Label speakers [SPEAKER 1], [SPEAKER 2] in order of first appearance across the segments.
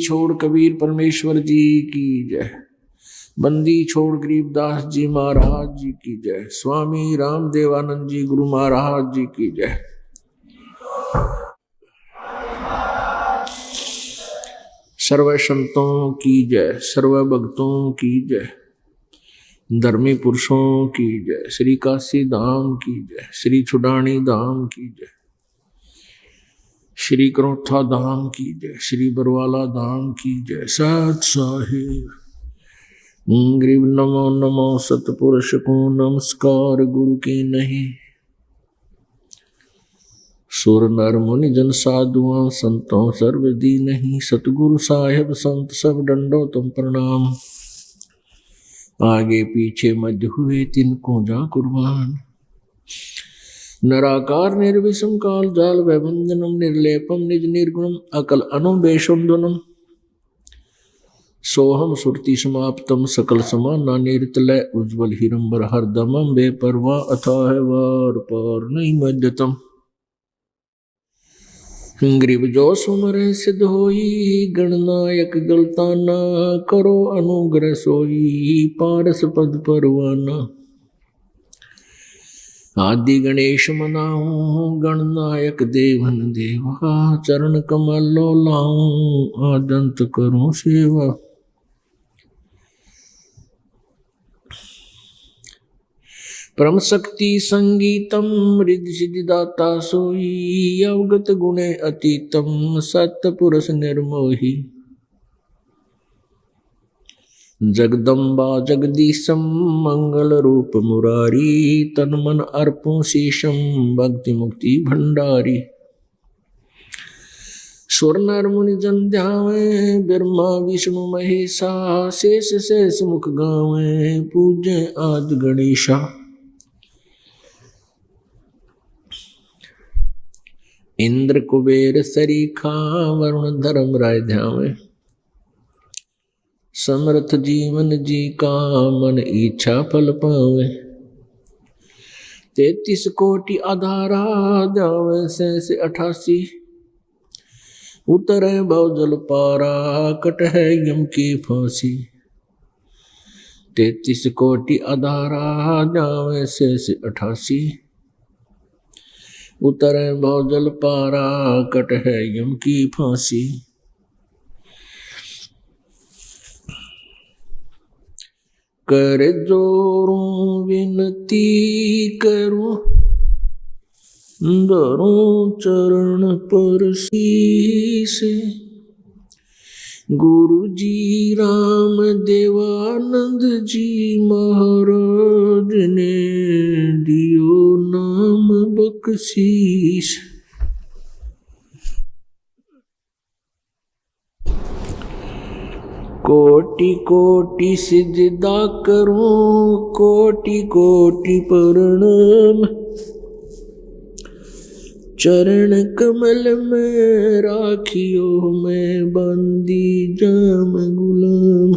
[SPEAKER 1] छोड़ कबीर परमेश्वर जी की जय। बंदी छोड़ गरीबदास जी महाराज जी की जय। स्वामी रामदेवानंद जी गुरु महाराज जी की जय। सर्व संतों की जय, सर्व भक्तों की जय, धर्मी पुरुषों की जय, श्री काशी धाम की जय, श्री छुडानी धाम की जय, श्री करोथा धाम की जय, श्री बरवाला धाम की जय। सत साहिब गरीब नमो नमो सतपुरुष को नमस्कार गुरु की नहीं। सुर नर मुनि जन साधुआं संतों सर्वदी नहीं। सतगुरु साहेब संत सब डंडो तुम प्रणाम। आगे पीछे मध्य हुए तिनको जा कुर्बान। नराकार निर्विषम काल जाल वैभंजनम निर्लेपम निज निर्गुणम अकल अनुबेशुंदनम सोहम सुरति समाप्तम सकल समाना निर्तलय उज्ज्वल हिरंबर हरदमम बेपरवा अथाह वार पार नहीं मध्यतम। ग्रीब जो सुमर सिद्ध होई गणनायक गलताना करो अनुग्रह सोई पारस पद परवाना। आदि गणेश मनाऊं गणनायक देवन देवा चरण कमल लो लाऊं आदंत करूं सेवा। परम शक्ति संगीतम रिद्धि सिद्धि दाता सोई अवगत गुणे अतीतम सत्य पुरुष निर्मोही। जगदम्बा जगदीशम मंगल रूप मुरारी तन मन अर्पों शीशम भक्ति मुक्ति भंडारी। सुर नर मुनि जन ध्यावे ब्रह्मा विष्णु महेशा शेष शेष मुख गावे पूज्य आदि गणेशा। इंद्र कुबेर सरीखा वरुण धर्म राय ध्यावे समर्थ जीवन जी का मन इच्छा फल पावे। 33 कोटि आधारा ध्यावे से 88 उतरे भव जल पारा कट है यम की फांसी। 33 कोटि आधारा ध्यावे से 88 उतरे भव जल पारा कट है यम की फांसी। कर जोरूं विनती करूं धरूं चरण पर शीस। गुरु जी राम देवानंद जी महाराज ने दियो नाम बख्शीश। कोटि कोटि सिजदा करूं कोटि कोटि प्रणाम। चरण कमल में राखियो मैं बंदी जाम गुलाम।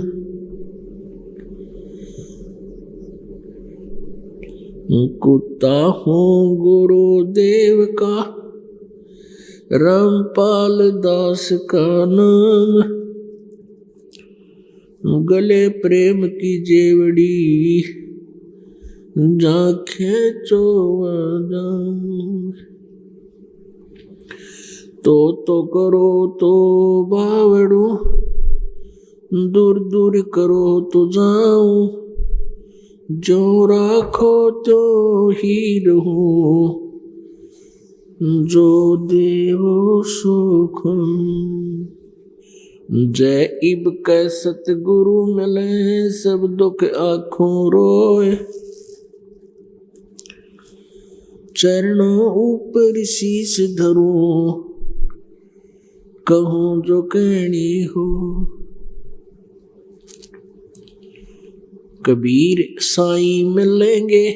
[SPEAKER 1] कुत्ता हूँ गुरुदेव का रामपाल दास का नाम। गले प्रेम की जेवड़ी जाखे चोवा जाऊं। तो करो तो बावड़ू दूर दूर करो तो जाऊं। जो राखो तो ही रहूं जो देवो सुख। जय इब कै सतगुरु मिले सब दुख आँखों रोए। चरणों ऊपर शीश धरूं कहूँ जो कहनी हो। कबीर साईं मिलेंगे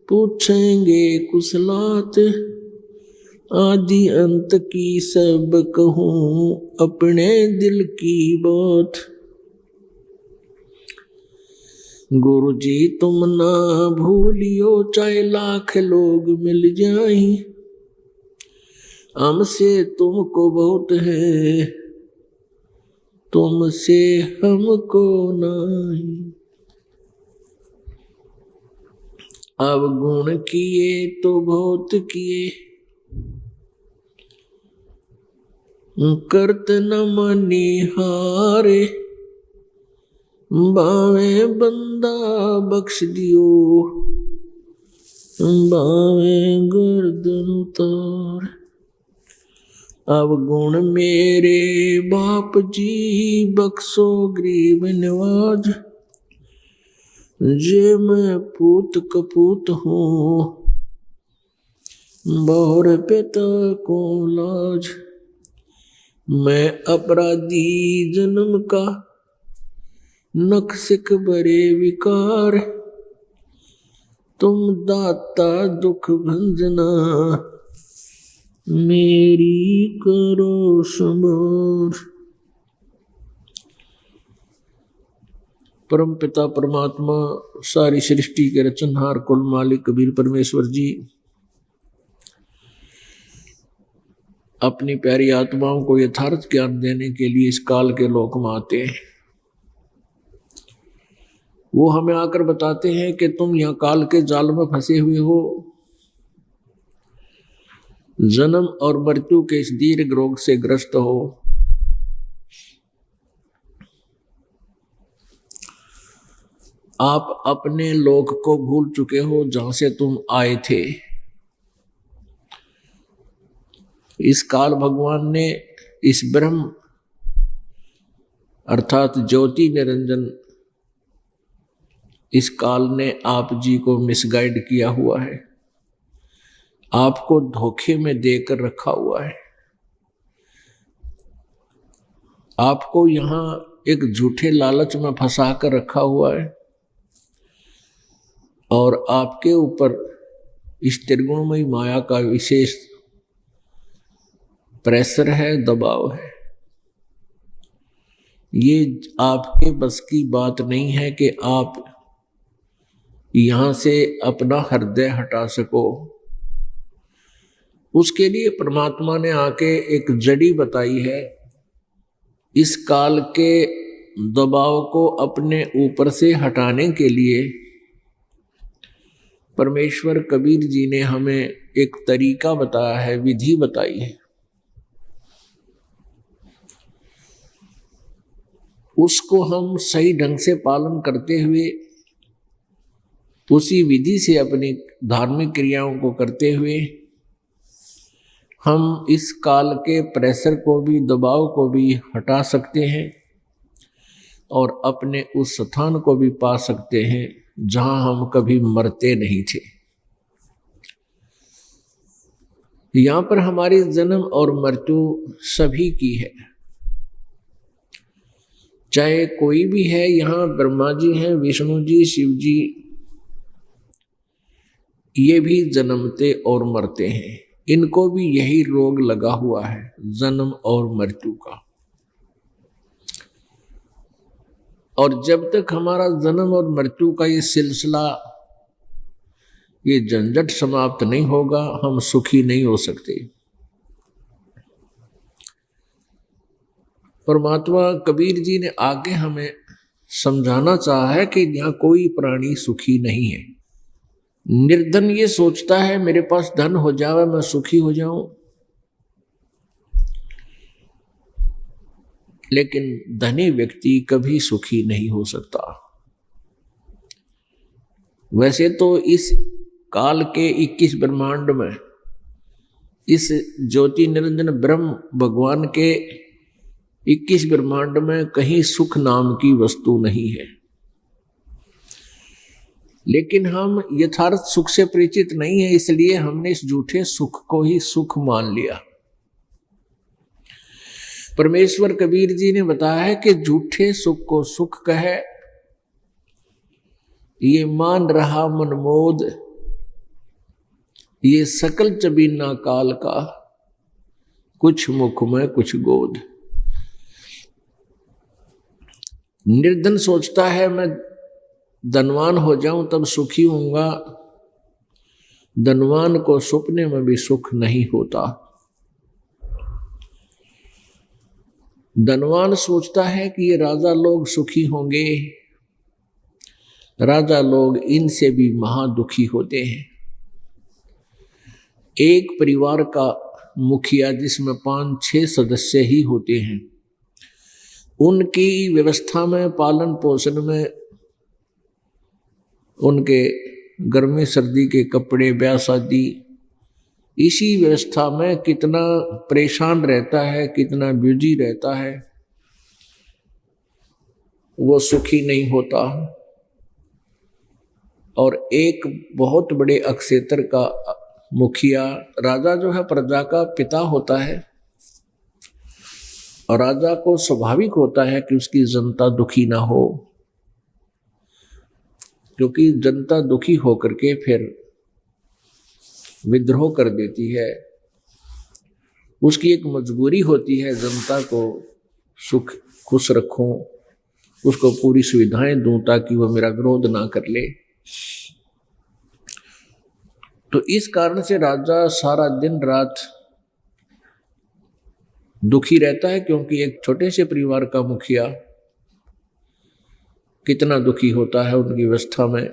[SPEAKER 1] पूछेंगे कुशलात। आदि अंत की सब कहूँ अपने दिल की बात। गुरु जी तुम ना भूलियो चाहे लाख लोग मिल जाएं। हमसे तुमको बहुत है तुमसे हमको नहीं। अवगुण किए तो बहुत किए, करत न मनिहारे। बावे बंदा बख्श दियो, बावे गर्दन उतार। अवगुण मेरे बाप जी, बख्शो गरीब नवाज। जे मैं पूत कपूत हूँ, बहुर पिता को लाज। मैं अपराधी जन्म का, नख सिख बरे विकार। तुम दाता दुख भंजना, मेरी करो संभार। परम पिता परमात्मा, सारी सृष्टि के रचनहार कुल मालिक कबीर परमेश्वर जी अपनी प्यारी आत्माओं को यथार्थ ज्ञान देने के लिए इस काल के लोक में आते हैं। वो हमें आकर बताते हैं कि तुम यहाँ काल के जाल में फंसे हुए हो, जन्म और मृत्यु के इस दीर्घ रोग से ग्रस्त हो। आप अपने लोक को भूल चुके हो जहां से तुम आए थे। इस काल भगवान ने इस ब्रह्म अर्थात ज्योति निरंजन इस काल ने आप जी को मिसगाइड किया हुआ है, आपको धोखे में देकर रखा हुआ है। आपको यहां एक झूठे लालच में फंसा कर रखा हुआ है और आपके ऊपर इस त्रिगुणमयी माया का विशेष प्रेशर है, दबाव है। ये आपके बस की बात नहीं है कि आप यहां से अपना हृदय हटा सको। उसके लिए परमात्मा ने आके एक जड़ी बताई है। इस काल के दबाव को अपने ऊपर से हटाने के लिए परमेश्वर कबीर जी ने हमें एक तरीका बताया है, विधि बताई है। उसको हम सही ढंग से पालन करते हुए, उसी विधि से अपनी धार्मिक क्रियाओं को करते हुए हम इस काल के प्रेशर को भी, दबाव को भी हटा सकते हैं और अपने उस स्थान को भी पा सकते हैं जहां हम कभी मरते नहीं थे। यहां पर हमारी जन्म और मृत्यु सभी की है, चाहे कोई भी है। यहाँ ब्रह्मा जी हैं, विष्णु जी, शिव जी, ये भी जन्मते और मरते हैं। इनको भी यही रोग लगा हुआ है, जन्म और मृत्यु का। और जब तक हमारा जन्म और मृत्यु का ये सिलसिला, ये झंझट समाप्त नहीं होगा, हम सुखी नहीं हो सकते। परमात्मा कबीर जी ने आगे हमें समझाना चाहा है कि यहाँ कोई प्राणी सुखी नहीं है। निर्धन ये सोचता है मेरे पास धन हो जाए मैं सुखी हो जाऊं, लेकिन धनी व्यक्ति कभी सुखी नहीं हो सकता। वैसे तो इस काल के 21 ब्रह्मांड में, इस ज्योति निरंजन ब्रह्म भगवान के 21 ब्रह्मांड में कहीं सुख नाम की वस्तु नहीं है, लेकिन हम यथार्थ सुख से परिचित नहीं है, इसलिए हमने इस झूठे सुख को ही सुख मान लिया। परमेश्वर कबीर जी ने बताया है कि झूठे सुख को सुख कहे, ये मान रहा मनमोद, ये सकल चबीना काल का, कुछ मुख में कुछ गोद। निर्धन सोचता है मैं धनवान हो जाऊं तब सुखी होऊंगा, धनवान को सपने में भी सुख नहीं होता। धनवान सोचता है कि ये राजा लोग सुखी होंगे, राजा लोग इनसे भी महादुखी होते हैं। एक परिवार का मुखिया जिसमें 5-6 सदस्य ही होते हैं, उनकी व्यवस्था में, पालन पोषण में, उनके गर्मी सर्दी के कपड़े, ब्याह शादी, इसी व्यवस्था में कितना परेशान रहता है, कितना बिजी रहता है, वो सुखी नहीं होता। और एक बहुत बड़े अक्षेत्र का मुखिया, राजा जो है प्रजा का पिता होता है, और राजा को स्वाभाविक होता है कि उसकी जनता दुखी ना हो, क्योंकि जनता दुखी होकर के फिर विद्रोह कर देती है। उसकी एक मजबूरी होती है, जनता को सुख खुश रखूं, उसको पूरी सुविधाएं दूं ताकि वह मेरा विरोध ना कर ले। तो इस कारण से राजा सारा दिन रात दुखी रहता है, क्योंकि एक छोटे से परिवार का मुखिया कितना दुखी होता है उनकी व्यवस्था में,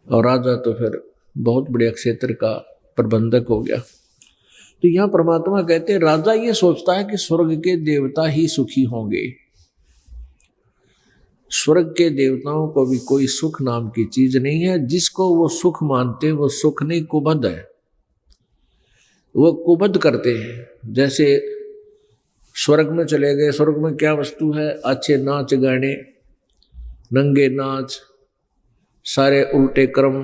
[SPEAKER 1] और राजा तो फिर बहुत बड़े क्षेत्र का प्रबंधक हो गया। तो यहां परमात्मा कहते हैं, राजा ये सोचता है कि स्वर्ग के देवता ही सुखी होंगे। स्वर्ग के देवताओं को भी कोई सुख नाम की चीज नहीं है। जिसको वो सुख मानते वो सुख नहीं, कुबद है, वो कुबद करते हैं। जैसे स्वर्ग में चले गए, स्वर्ग में क्या वस्तु है? अच्छे नाच गाने, नंगे नाच, सारे उल्टे कर्म,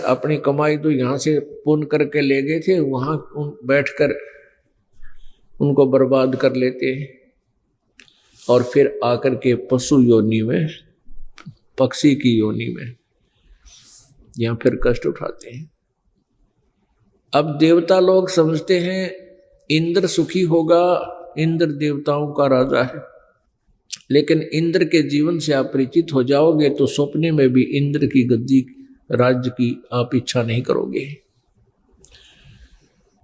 [SPEAKER 1] अपनी कमाई तो यहाँ से पुण्य करके ले गए थे, वहां बैठकर उनको बर्बाद कर लेते हैं, और फिर आकर के पशु योनि में, पक्षी की योनि में यहाँ फिर कष्ट उठाते हैं। अब देवता लोग समझते हैं इंद्र सुखी होगा, इंद्र देवताओं का राजा है, लेकिन इंद्र के जीवन से आप परिचित हो जाओगे तो सपने में भी इंद्र की गद्दी, राज्य की आप इच्छा नहीं करोगे,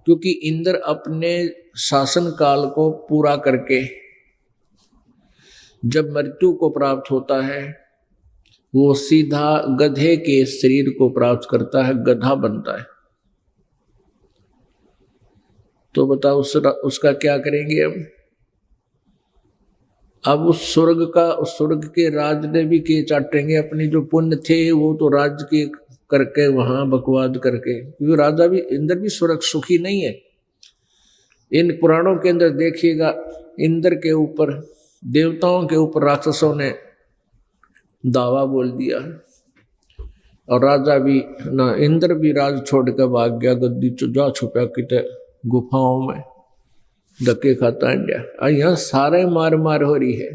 [SPEAKER 1] क्योंकि इंद्र अपने शासन काल को पूरा करके जब मृत्यु को प्राप्त होता है, वो सीधा गधे के शरीर को प्राप्त करता है, गधा बनता है। तो बताओ उसका क्या करेंगे? अब उस स्वर्ग के राज ने भी के चाटेंगे, अपने जो पुण्य थे वो तो राज्य के करके वहां बकवाद करके, क्योंकि राजा भी, इंद्र भी स्वर्ग सुखी नहीं है। इन पुराणों के अंदर देखिएगा, इंद्र के ऊपर, देवताओं के ऊपर राक्षसों ने दावा बोल दिया, और राजा भी ना, इंद्र भी राज छोड़ कर भाग गया, गद्दी जा छुपा किते गुफाओं में, धक्के खाता इंडिया। यहाँ सारे मार मार हो रही है।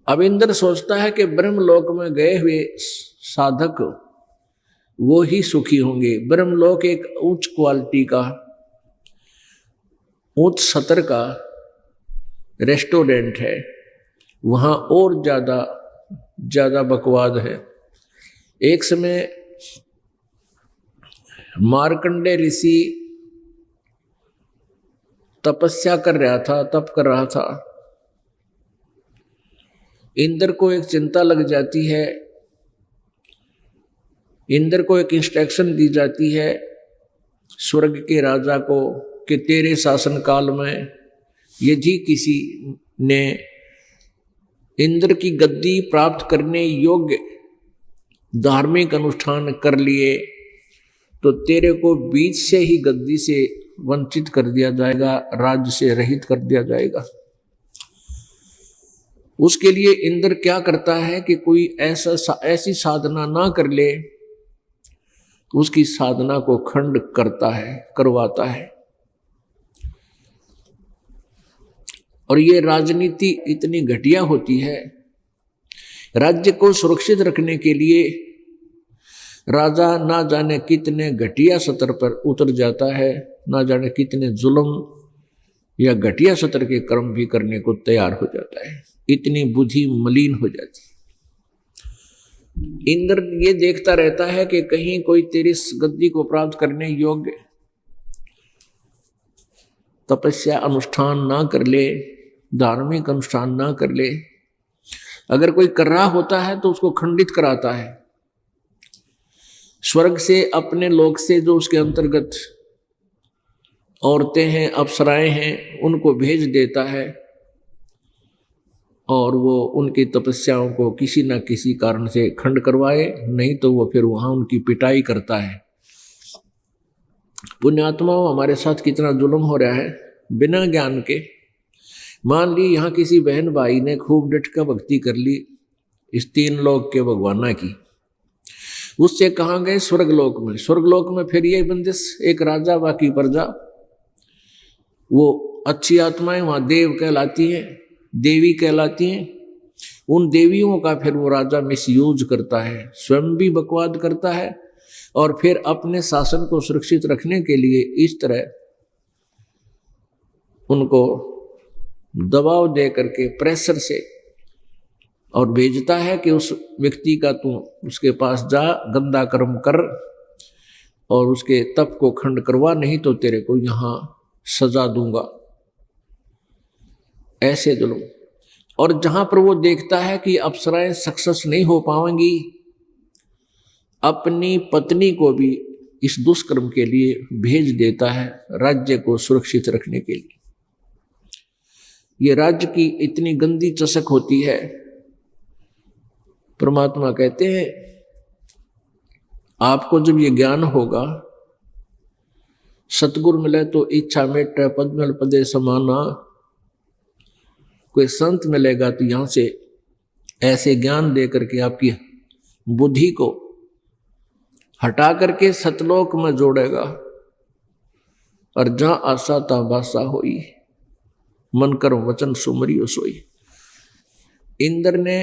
[SPEAKER 1] अब इंद्र सोचता है कि ब्रह्मलोक में गए हुए साधक वो ही सुखी होंगे। ब्रह्मलोक एक उच्च क्वालिटी का, उच्च स्तर का रेस्टोरेंट है, वहां और ज्यादा बकवाद है। एक समय मार्कंडे ऋषि तपस्या कर रहा था, तप कर रहा था। इंद्र को एक चिंता लग जाती है, इंद्र को एक इंस्ट्रक्शन दी जाती है स्वर्ग के राजा को कि तेरे शासन काल में यदि किसी ने इंद्र की गद्दी प्राप्त करने योग्य धार्मिक अनुष्ठान कर लिए तो तेरे को बीच से ही गद्दी से वंचित कर दिया जाएगा, राज्य से रहित कर दिया जाएगा। उसके लिए इंद्र क्या करता है कि कोई ऐसी साधना ना कर ले, उसकी साधना को खंड करवाता है। और ये राजनीति इतनी घटिया होती है, राज्य को सुरक्षित रखने के लिए राजा ना जाने कितने घटिया स्तर पर उतर जाता है, ना जाने कितने जुल्म या घटिया स्तर के कर्म भी करने को तैयार हो जाता है। इतनी बुद्धि मलिन हो जाती है। इंद्र ये देखता रहता है कि कहीं कोई तेरी गद्दी को प्राप्त करने योग्य तपस्या अनुष्ठान ना कर ले, धार्मिक अनुष्ठान ना कर ले, अगर कोई कर रहा होता है तो उसको खंडित कराता है। स्वर्ग से, अपने लोक से जो उसके अंतर्गत औरतें हैं, अप्सराएं हैं, उनको भेज देता है और वो उनकी तपस्याओं को किसी न किसी कारण से खंड करवाए, नहीं तो वो फिर वहां उनकी पिटाई करता है। पुण्यात्माओं, हमारे साथ कितना जुल्म हो रहा है बिना ज्ञान के। मान ली यहाँ किसी बहन भाई ने खूब डट कर भक्ति कर ली इस 3 लोक के भगवाना की, उससे कहाँ गए? स्वर्गलोक में। स्वर्गलोक में फिर ये बंदिश, एक राजा बाकी प्रजा। वो अच्छी आत्माएं वहां देव कहलाती हैं, देवी कहलाती हैं। उन देवियों का फिर वो राजा मिसयूज करता है, स्वयं भी बकवाद करता है और फिर अपने शासन को सुरक्षित रखने के लिए इस तरह उनको दबाव दे करके, प्रेशर से, और भेजता है कि उस व्यक्ति का तू उसके पास जा, गंदा कर्म कर और उसके तप को खंड करवा, नहीं तो तेरे को यहां सजा दूंगा। ऐसे जुल्म। और जहां पर वो देखता है कि अप्सराएं सक्सेस नहीं हो पाएंगी, अपनी पत्नी को भी इस दुष्कर्म के लिए भेज देता है, राज्य को सुरक्षित रखने के लिए। ये राज्य की इतनी गंदी चसक होती है। परमात्मा कहते हैं आपको जब ये ज्ञान होगा, सतगुरु मिले तो इच्छा मेटे पद्मल पदे समाना, कोई संत मिलेगा तो यहां से ऐसे ज्ञान दे करके आपकी बुद्धि को हटा करके सतलोक में जोड़ेगा। और जहां आशा ता बासा होई, मन करो वचन सुमरियो सोई। इंद्र ने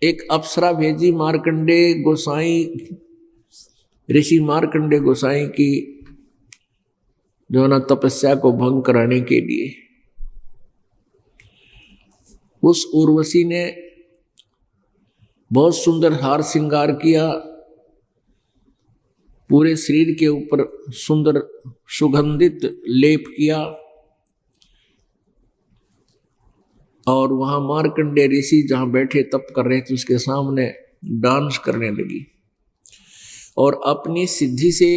[SPEAKER 1] एक अप्सरा भेजी मार्कंडे गोसाई, ऋषि मार्कंडे गोसाई की जो ना तपस्या को भंग कराने के लिए। उस उर्वशी ने बहुत सुंदर हार श्रृंगार किया, पूरे शरीर के ऊपर सुंदर सुगंधित लेप किया और वहां मार्कंडे ऋषि जहां बैठे तप कर रहे थे उसके सामने डांस करने लगी और अपनी सिद्धि से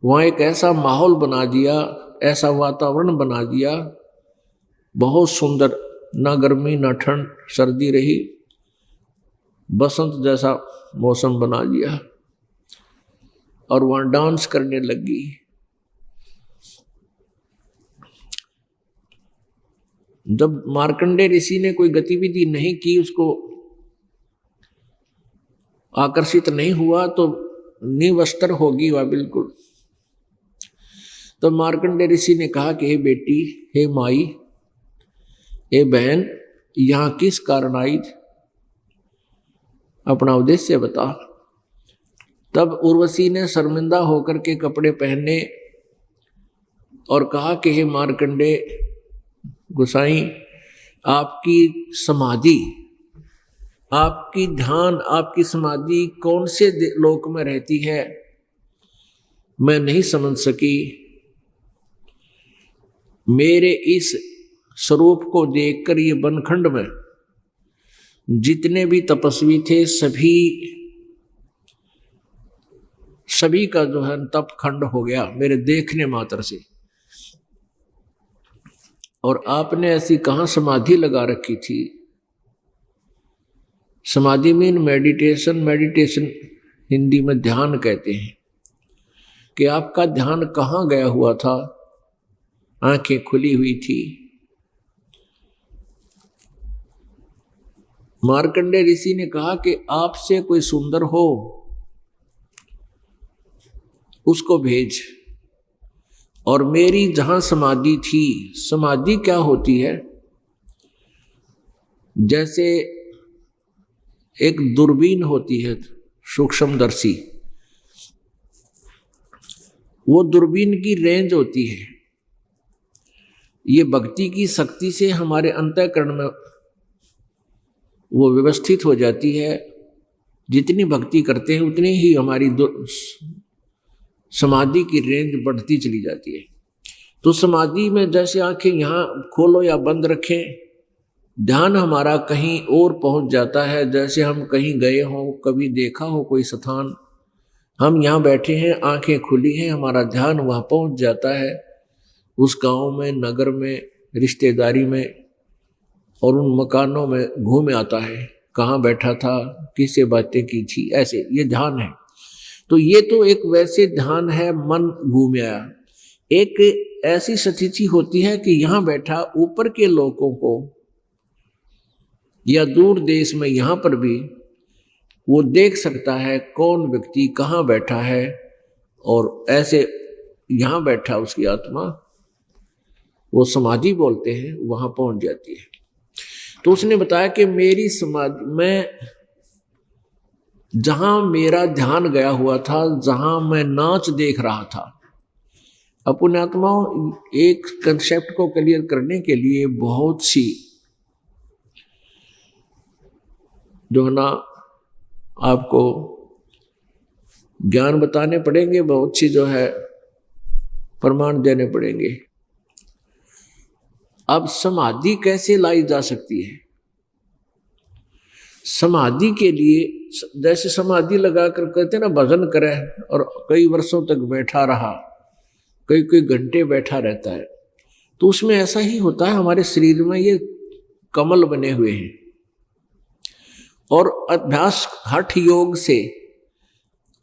[SPEAKER 1] वहां एक ऐसा माहौल बना दिया, ऐसा वातावरण बना दिया, बहुत सुंदर, ना गर्मी ना ठंड, सर्दी रही, बसंत जैसा मौसम बना दिया और वहां डांस करने लगी। जब मार्कंडे ऋषि ने कोई गतिविधि नहीं की, उसको आकर्षित नहीं हुआ तो निवस्त्र होगी वह बिल्कुल। तो मार्कंडे ऋषि ने कहा कि हे बेटी, हे माई, हे बहन, यहां किस कारण आई, अपना उद्देश्य बता। तब उर्वशी ने शर्मिंदा होकर के कपड़े पहने और कहा कि हे मार्कंडे गोसाई, आपकी समाधि, आपकी ध्यान, आपकी समाधि कौन से लोक में रहती है, मैं नहीं समझ सकी। मेरे इस स्वरूप को देखकर ये बनखंड में जितने भी तपस्वी थे सभी का जो है तप खंड हो गया मेरे देखने मात्र से। और आपने ऐसी कहां समाधि लगा रखी थी? समाधि मीन मेडिटेशन, मेडिटेशन हिंदी में ध्यान कहते हैं, कि आपका ध्यान कहां गया हुआ था? आंखें खुली हुई थी। मार्कंडे ऋषि ने कहा कि आपसे कोई सुंदर हो उसको भेज। और मेरी जहां समाधि थी, समाधि क्या होती है? जैसे एक दूरबीन होती है सूक्ष्मदर्शी, वो दूरबीन की रेंज होती है। ये भक्ति की शक्ति से हमारे अंतःकरण में वो व्यवस्थित हो जाती है। जितनी भक्ति करते हैं उतनी ही हमारी समाधि की रेंज बढ़ती चली जाती है। तो समाधि में जैसे आंखें यहाँ खोलो या बंद रखें, ध्यान हमारा कहीं और पहुंच जाता है। जैसे हम कहीं गए हों, कभी देखा हो कोई स्थान, हम यहाँ बैठे हैं, आंखें खुली हैं, हमारा ध्यान वहाँ पहुंच जाता है, उस गांव में, नगर में, रिश्तेदारी में और उन मकानों में घूम आता है, कहाँ बैठा था, किससे बातें की थी, ऐसे ये ध्यान है। तो ये तो एक वैसे ध्यान है, मन घूम आया। एक ऐसी स्थिति होती है कि यहाँ बैठा ऊपर के लोगों को या दूर देश में यहाँ पर भी वो देख सकता है कौन व्यक्ति कहाँ बैठा है, और ऐसे यहाँ बैठा उसकी आत्मा, वो समाधि बोलते हैं, वहां पहुंच जाती है। तो उसने बताया कि मेरी समाधि में जहां मेरा ध्यान गया हुआ था, जहां मैं नाच देख रहा था। अपने आत्माओं, एक कंसेप्ट को क्लियर करने के लिए बहुत सी जो है ना आपको ज्ञान बताने पड़ेंगे, बहुत सी जो है प्रमाण देने पड़ेंगे। अब समाधि कैसे लाई जा सकती है? समाधि के लिए जैसे समाधि लगाकर कहते हैं ना, भजन करे और कई वर्षों तक बैठा रहा, कई घंटे बैठा रहता है, तो उसमें ऐसा ही होता है। हमारे शरीर में ये कमल बने हुए हैं, और अभ्यास हठ योग से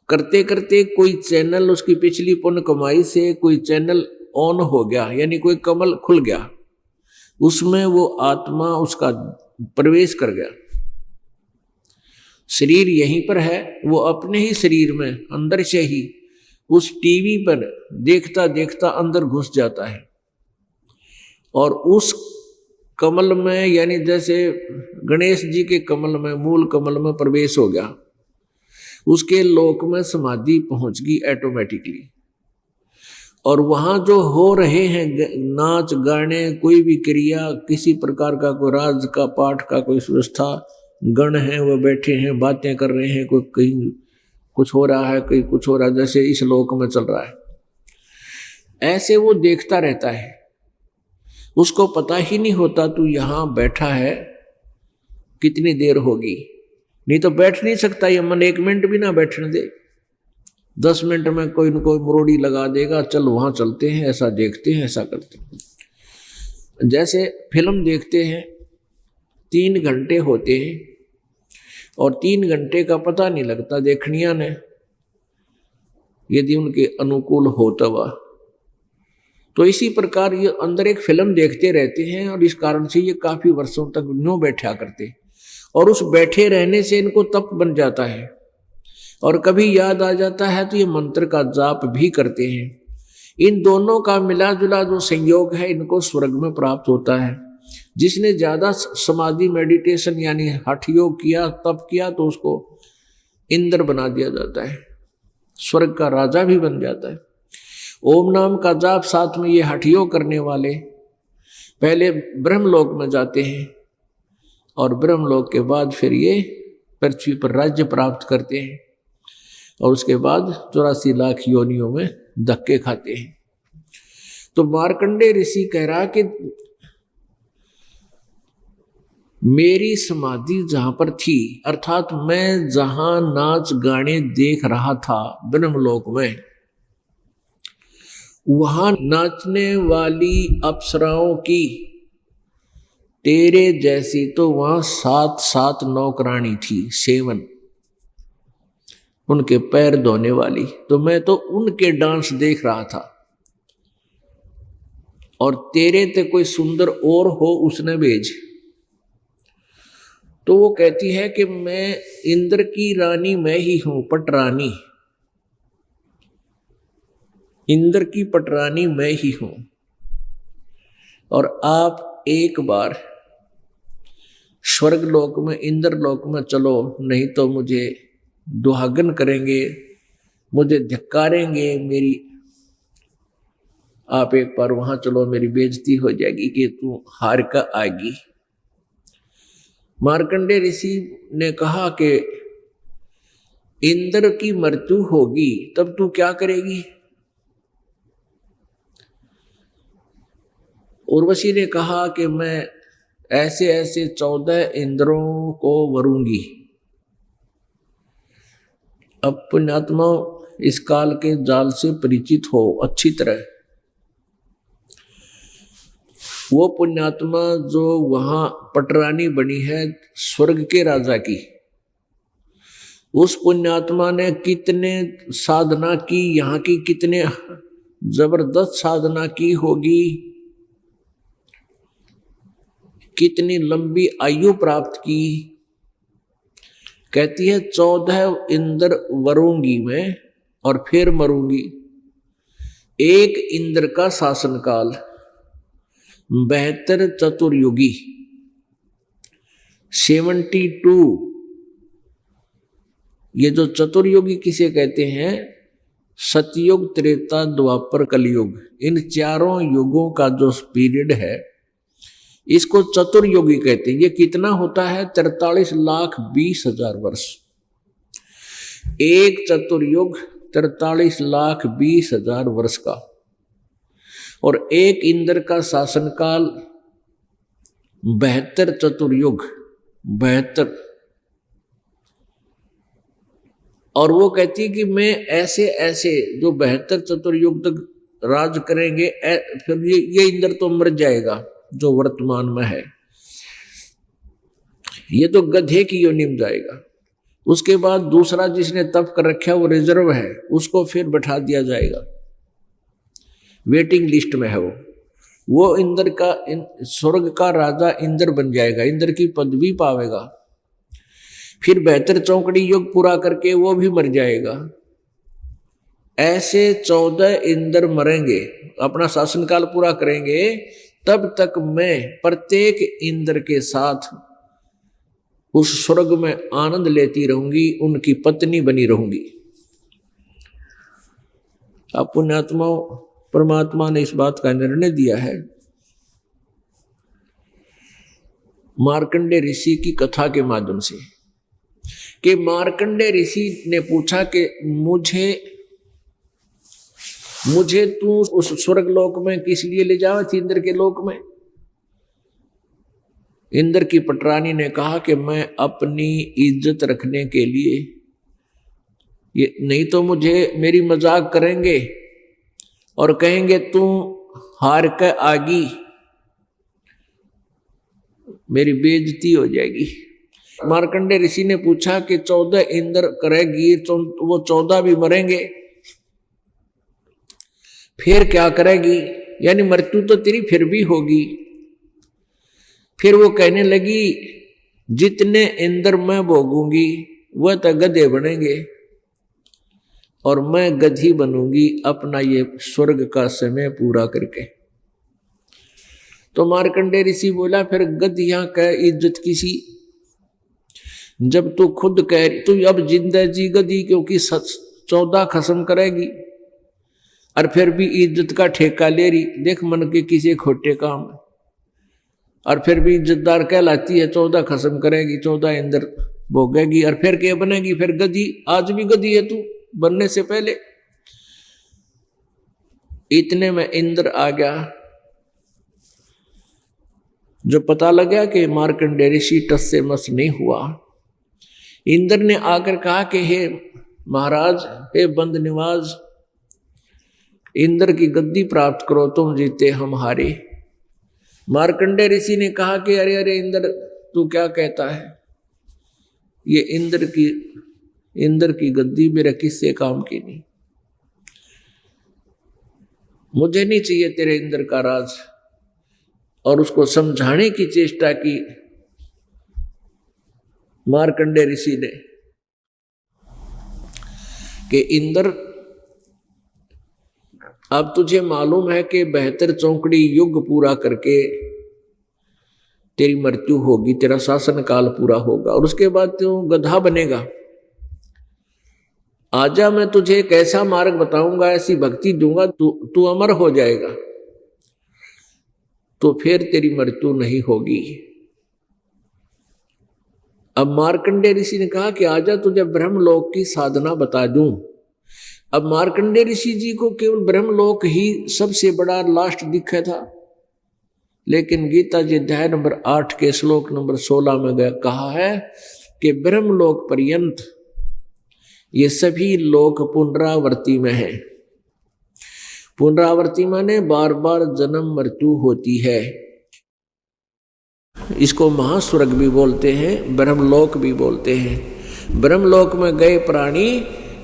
[SPEAKER 1] करते करते कोई चैनल उसकी पिछली पुण्य कमाई से कोई चैनल ऑन हो गया, यानी कोई कमल खुल गया, उसमें वो आत्मा उसका प्रवेश कर गया। शरीर यहीं पर है, वो अपने ही शरीर में अंदर से ही उस टीवी पर देखता देखता अंदर घुस जाता है, और उस कमल में, यानी जैसे गणेश जी के कमल में, मूल कमल में प्रवेश हो गया, उसके लोक में समाधि पहुंच गई ऑटोमेटिकली। और वहां जो हो रहे हैं नाच गाने, कोई भी क्रिया, किसी प्रकार का कोई राज का पाठ का कोई व्यवस्था, गण है वो बैठे हैं, बातें कर रहे हैं, कोई कहीं कुछ हो रहा है, कहीं कुछ हो रहा है, जैसे इस लोक में चल रहा है, ऐसे वो देखता रहता है। उसको पता ही नहीं होता तू यहाँ बैठा है कितनी देर होगी। नहीं तो बैठ नहीं सकता ये मन, एक मिनट भी ना बैठने दे, 10 मिनट में कोई न कोई मुरोड़ी लगा देगा, चल वहां चलते हैं, ऐसा देखते हैं, ऐसा करते हैं। जैसे फिल्म देखते हैं, 3 घंटे होते हैं और 3 घंटे का पता नहीं लगता देखनिया ने, यदि उनके अनुकूल होता हुआ। तो इसी प्रकार ये अंदर एक फिल्म देखते रहते हैं, और इस कारण से ये काफी वर्षों तक न्यों बैठा करते, और उस बैठे रहने से इनको तप बन जाता है, और कभी याद आ जाता है तो ये मंत्र का जाप भी करते हैं। इन दोनों का मिला जुला जो संयोग है, इनको स्वर्ग में प्राप्त होता है। जिसने ज्यादा समाधि मेडिटेशन यानी हठ योग किया, तप किया, तो उसको इंद्र बना दिया जाता है, स्वर्ग का राजा भी बन जाता है। ओम नाम का जाप साथ में ये हठ योग करने वाले पहले ब्रह्मलोक में जाते हैं, और ब्रह्मलोक के बाद फिर ये पृथ्वी पर राज्य प्राप्त करते हैं, और उसके बाद 84 लाख योनियों में धक्के खाते हैं। तो मार्कंडे ऋषि कह रहा कि मेरी समाधि जहां पर थी, अर्थात मैं जहां नाच गाने देख रहा था ब्रह्मलोक में, वहां नाचने वाली अप्सराओं की तेरे जैसी तो वहां 7 नौकरानी थी, 7, उनके पैर धोने वाली। तो मैं तो उनके डांस देख रहा था, और तेरे ते कोई सुंदर और हो उसने भेज। तो वो कहती है कि मैं इंद्र की रानी मैं ही हूं, पटरानी, इंद्र की पटरानी मैं ही हूं, और आप एक बार स्वर्ग लोक में, इंद्र लोक में चलो, नहीं तो मुझे दुहागन करेंगे, मुझे धिक्कारेंगे, मेरी आप एक बार वहां चलो, मेरी बेइज्जती हो जाएगी कि तू हार का आएगी। मार्कंडे ऋषि ने कहा कि इंद्र की मृत्यु होगी तब तू क्या करेगी? उर्वशी ने कहा कि मैं ऐसे ऐसे 14 इंद्रों को वरूंगी। अब पुण्यात्मा इस काल के जाल से परिचित हो अच्छी तरह। वो पुण्यात्मा जो वहां पटरानी बनी है स्वर्ग के राजा की, उस पुण्यात्मा ने कितने साधना की, यहाँ की कितने जबरदस्त साधना की होगी, कितनी लंबी आयु प्राप्त की। कहती है 14 इंद्र वरूंगी मैं और फिर मरूंगी। एक इंद्र का शासनकाल 72 चतुर्युगी 72। ये जो चतुर्युगी किसे कहते हैं? सतयुग, त्रेता, द्वापर, कलयुग, इन चारों युगों का जो पीरियड है इसको चतुर्युगी कहते हैं। ये कितना होता है? 43,20,000 वर्ष। एक चतुर्युग 43,20,000 वर्ष का। और एक इंद्र का शासनकाल 72 चतुर्युग 72। और वो कहती है कि मैं ऐसे ऐसे जो 72 चतुर्युग तक राज करेंगे, फिर ये इंद्र तो मर जाएगा जो वर्तमान में है, ये तो गधे की योनि में जाएगा। उसके बाद दूसरा जिसने तप कर रखा है वो रिजर्व है, उसको फिर बैठा दिया जाएगा, वेटिंग लिस्ट में है वो इंद्र का स्वर्ग का राजा इंद्र बन जाएगा, इंद्र की पदवी पावेगा। फिर 72 चौकड़ी युग पूरा करके वो भी मर जाएगा। ऐसे 14 इंद्र मरेंगे, अपना शासनकाल पूरा करेंगे, तब तक मैं प्रत्येक इंद्र के साथ उस स्वर्ग में आनंद लेती रहूंगी, उनकी पत्नी बनी रहूंगी। अब पुण्यात्माओं, परमात्मा ने इस बात का निर्णय दिया है मार्कंडे ऋषि की कथा के माध्यम से, कि मार्कंडे ऋषि ने पूछा कि मुझे तू उस स्वर्ग लोक में किस लिए ले जावे थी, इंद्र के लोक में? इंद्र की पटरानी ने कहा कि मैं अपनी इज्जत रखने के लिए, ये नहीं तो मुझे मेरी मजाक करेंगे और कहेंगे तू हार के आगी, मेरी बेइज्जती हो जाएगी। मार्कंडे ऋषि ने पूछा कि 14 इंद्र करेगी तो वो 14 भी मरेंगे, फिर क्या करेगी? यानी मृत्यु तो तेरी फिर भी होगी। फिर वो कहने लगी जितने इंद्र मैं भोगूंगी वह तो गधे बनेंगे और मैं गधी बनूंगी अपना ये स्वर्ग का समय पूरा करके। तो मार्कंडे ऋषि बोला फिर गधियां का इज्जत किसी, जब तू खुद कह तू अब जिंदा जी गधी, क्योंकि 14 खत्म करेगी और फिर भी इज्जत का ठेका ले रही। देख मन के किसी खोटे काम, और फिर भी इज्जतदार कहलाती है, 14 खत्म करेगी, 14 इंद्र भोगेगी और फिर क्या बनेगी? फिर गधी। आज भी गधी है तू बनने से पहले। इतने में इंद्र आ गया। जो पता लगा कि मार्कंडे ऋषि टस से मस नहीं हुआ, इंद्र ने आकर कहा कि हे महाराज, हे बंद निवाज, इंद्र की गद्दी प्राप्त करो, तुम जीते हम हारे। मार्कंडे ऋषि ने कहा कि अरे अरे इंद्र, तू क्या कहता है? ये इंद्र की गद्दी मेरा किससे काम की नहीं, मुझे नहीं चाहिए तेरे इंद्र का राज। और उसको समझाने की चेष्टा की मार्कंडे ऋषि ने कि इंद्र, अब तुझे मालूम है कि 72 चौकड़ी युग पूरा करके तेरी मृत्यु होगी, तेरा शासन काल पूरा होगा और उसके बाद तू गधा बनेगा। आजा, मैं तुझे एक ऐसा मार्ग बताऊंगा, ऐसी भक्ति दूंगा, तू अमर हो जाएगा, तो फिर तेरी मृत्यु नहीं होगी। अब मार्कंडे ऋषि ने कहा कि आजा तुझे ब्रह्मलोक की साधना बता दूं। अब मार्कंडे ऋषि जी को केवल ब्रह्मलोक ही सबसे बड़ा लास्ट दिखा था। लेकिन गीता जी अध्याय नंबर 8 के श्लोक नंबर 16 में कहा है कि ब्रह्मलोक पर्यंत ये सभी लोक पुनरावृत्ति में है। पुनरावृत्ति माने बार बार जन्म मृत्यु होती है। इसको महास्वर्ग भी बोलते हैं, ब्रह्मलोक भी बोलते हैं। ब्रह्मलोक में गए प्राणी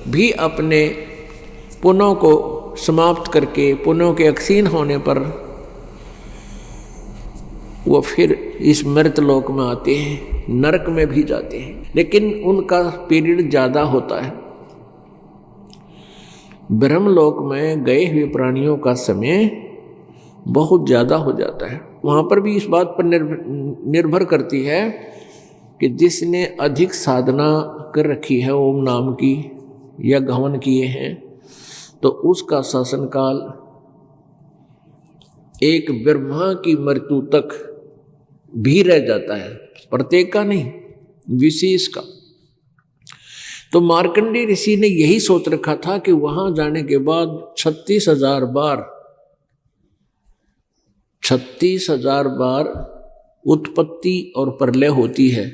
[SPEAKER 1] भी अपने पुण्यों को समाप्त करके, पुण्यों के अक्षीण होने पर वो फिर इस मृतलोक में आते हैं, नरक में भी जाते हैं, लेकिन उनका पीरियड ज़्यादा होता है। ब्रह्मलोक में गए हुए प्राणियों का समय बहुत ज़्यादा हो जाता है। वहाँ पर भी इस बात पर निर्भर करती है कि जिसने अधिक साधना कर रखी है ओम नाम की या गहन किए हैं, तो उसका शासन काल एक ब्रह्मा की मृत्यु तक भी रह जाता है, प्रत्येक का नहीं, विशेष का। तो मार्कंडेय ऋषि ने यही सोच रखा था कि वहां जाने के बाद 36,000 बार उत्पत्ति और प्रलय होती है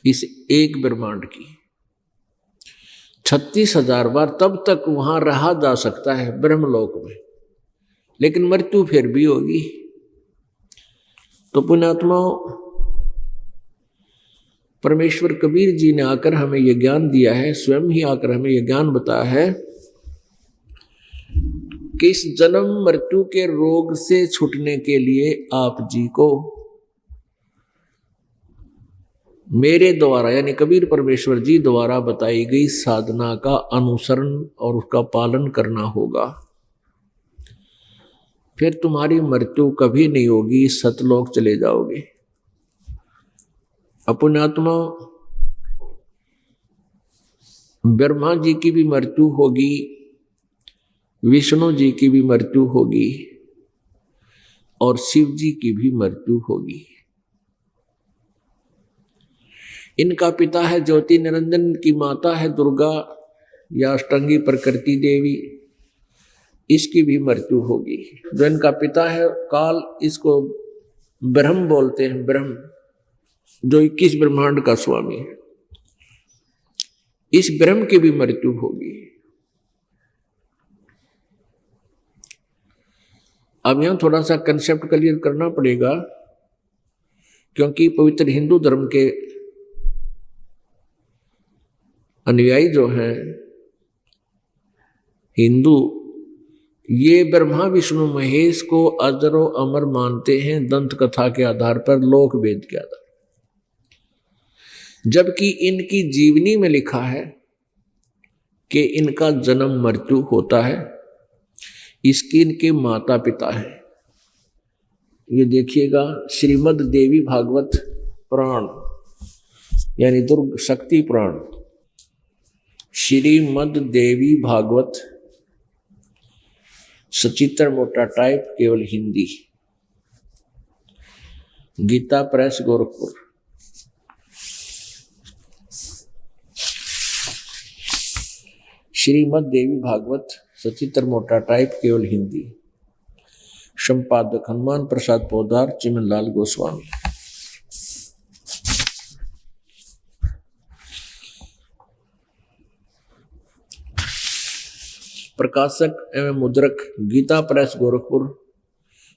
[SPEAKER 1] इस एक ब्रह्मांड की। 36,000 बार तब तक वहां रहा जा सकता है ब्रह्मलोक में, लेकिन मृत्यु फिर भी होगी। तो पुण्यात्माओं, परमेश्वर कबीर जी ने आकर हमें यह ज्ञान दिया है, स्वयं ही आकर हमें यह ज्ञान बताया है कि इस जन्म मृत्यु के रोग से छूटने के लिए आप जी को मेरे द्वारा यानी कबीर परमेश्वर जी द्वारा बताई गई साधना का अनुसरण और उसका पालन करना होगा। फिर तुम्हारी मृत्यु कभी नहीं होगी, सतलोक चले जाओगे। पुण्यात्मा, ब्रह्मा जी की भी मृत्यु होगी, विष्णु जी की भी मृत्यु होगी और शिव जी की भी मृत्यु होगी। इनका पिता है ज्योति निरंजन, की माता है दुर्गा या अष्टांगी प्रकृति देवी, इसकी भी मृत्यु होगी। जो इनका पिता है काल, इसको ब्रह्म बोलते हैं, ब्रह्म जो 21 ब्रह्मांड का स्वामी है, इस ब्रह्म की भी मृत्यु होगी। अब यहां थोड़ा सा कंसेप्ट क्लियर करना पड़ेगा, क्योंकि पवित्र हिंदू धर्म के अनुयायी जो हैं हिंदू, ये ब्रह्मा विष्णु महेश को अजरो अमर मानते हैं दंत कथा के आधार पर, लोक वेद के आधार, जबकि इनकी जीवनी में लिखा है कि इनका जन्म मृत्यु होता है। इसके इनके माता पिता है, ये देखिएगा श्रीमद् देवी भागवत पुराण यानी दुर्ग शक्ति पुराण, श्रीमद् देवी भागवत सचित्र मोटा टाइप केवल हिंदी, गीता प्रेस गोरखपुर। श्रीमद् देवी भागवत सचित्र मोटा टाइप केवल हिंदी, संपादक हनुमान प्रसाद पोदार, चिमनलाल गोस्वामी। प्रकाशक एवं मुद्रक गीता प्रेस गोरखपुर,